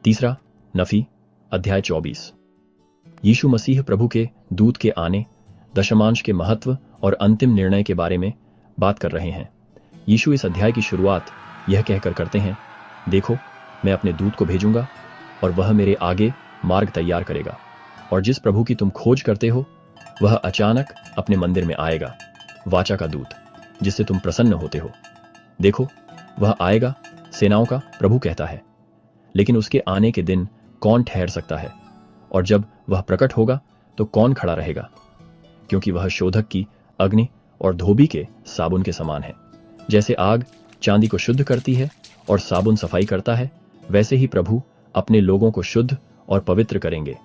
तीसरा, नफी अध्याय 24। यीशु मसीह प्रभु के दूत के आने, दशमांश के महत्व और अंतिम निर्णय के बारे में बात कर रहे हैं। यीशु इस अध्याय की शुरुआत यह कहकर करते हैं, देखो मैं अपने दूत को भेजूंगा और वह मेरे आगे मार्ग तैयार करेगा। और जिस प्रभु की तुम खोज करते हो वह अचानक अपने मंदिर में आएगा, वाचा का दूत जिससे तुम प्रसन्न होते हो। देखो वह आएगा, सेनाओं का प्रभु कहता है। लेकिन उसके आने के दिन कौन ठहर सकता है? और जब वह प्रकट होगा तो कौन खड़ा रहेगा? क्योंकि वह शोधक की अग्नि और धोबी के साबुन के समान है। जैसे आग चांदी को शुद्ध करती है और साबुन सफाई करता है, वैसे ही प्रभु अपने लोगों को शुद्ध और पवित्र करेंगे।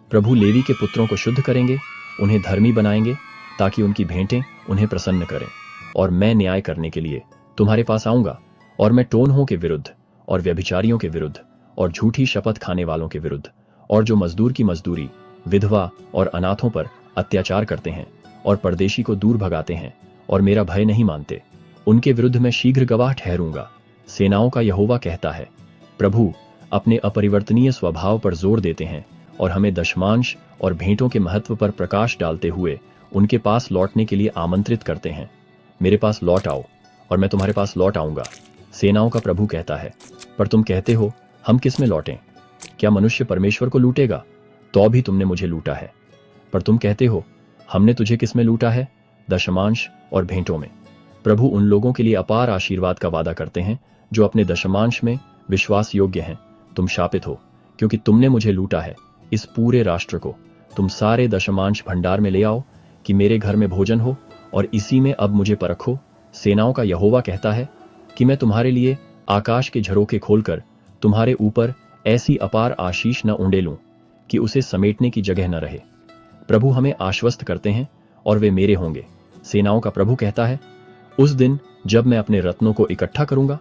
प्रभु लेवी के पुत्रों को शुद्ध करेंगे, उन्हें धर्मी बनाएंगे ताकि उनकी भेंटें उन्हें प्रसन्न करें। और मैं न्याय करने के लिए तुम्हारे पास आऊंगा, और मैं टोनहों के विरुद्ध और व्यभिचारियों के विरुद्ध और झूठी शपथ खाने वालों के विरुद्ध और जो मजदूर की मजदूरी, विधवा और अनाथों पर अत्याचार करते हैं और परदेशी को दूर भगाते हैं और मेरा भय नहीं मानते, उनके विरुद्ध मैं शीघ्र गवाह ठहरूंगा। सेनाओं का यहोवा कहता है। प्रभु अपने अपरिवर्तनीय स्वभाव पर जोर देते हैं और हमें दशमांश और भेंटों के महत्व पर प्रकाश डालते हुए उनके पास लौटने के लिए आमंत्रित करते हैं। मेरे पास लौट आओ और मैं तुम्हारे पास लौट आऊंगा, सेनाओं का प्रभु कहता है। पर तुम कहते हो, हम किस में लौटें? क्या मनुष्य परमेश्वर को लूटेगा? तो भी तुमने मुझे लूटा है। पर तुम कहते हो, हमने तुझे किस में लूटा है? दशमांश और भेंटों में। प्रभु उन लोगों के लिए अपार आशीर्वाद का वादा करते हैं जो अपने दशमांश में विश्वास योग्य हैं। तुम शापित हो क्योंकि तुमने मुझे लूटा है। इस पूरे राष्ट्र को तुम सारे दशमांश भंडार में ले आओ कि मेरे घर में भोजन हो, और इसी में अब मुझे परखो। सेनाओं का यहोवा कहता है कि मैं तुम्हारे लिए आकाश के झरोखे खोलकर तुम्हारे ऊपर ऐसी अपार आशीष न उंडेलूं कि उसे समेटने की जगह न रहे। प्रभु हमें आश्वस्त करते हैं और वे मेरे होंगे, सेनाओं का प्रभु कहता है। उस दिन जब मैं अपने रत्नों को इकट्ठा करूंगा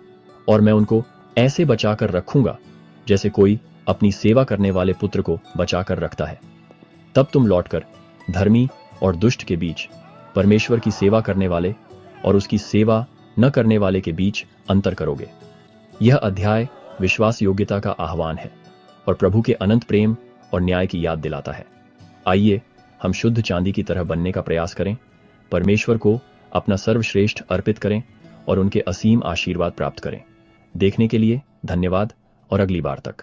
और मैं उनको ऐसे बचाकर रखूंगा जैसे कोई अपनी सेवा करने वाले पुत्र को बचाकर रखता है। तब तुम लौटकर धर्मी और दुष्ट के बीच, परमेश्वर की सेवा करने वाले और उसकी सेवा न करने वाले के बीच अंतर करोगे। यह अध्याय विश्वास योग्यता का आह्वान है और प्रभु के अनंत प्रेम और न्याय की याद दिलाता है। आइए हम शुद्ध चांदी की तरह बनने का प्रयास करें, परमेश्वर को अपना सर्वश्रेष्ठ अर्पित करें और उनके असीम आशीर्वाद प्राप्त करें। देखने के लिए धन्यवाद और अगली बार तक।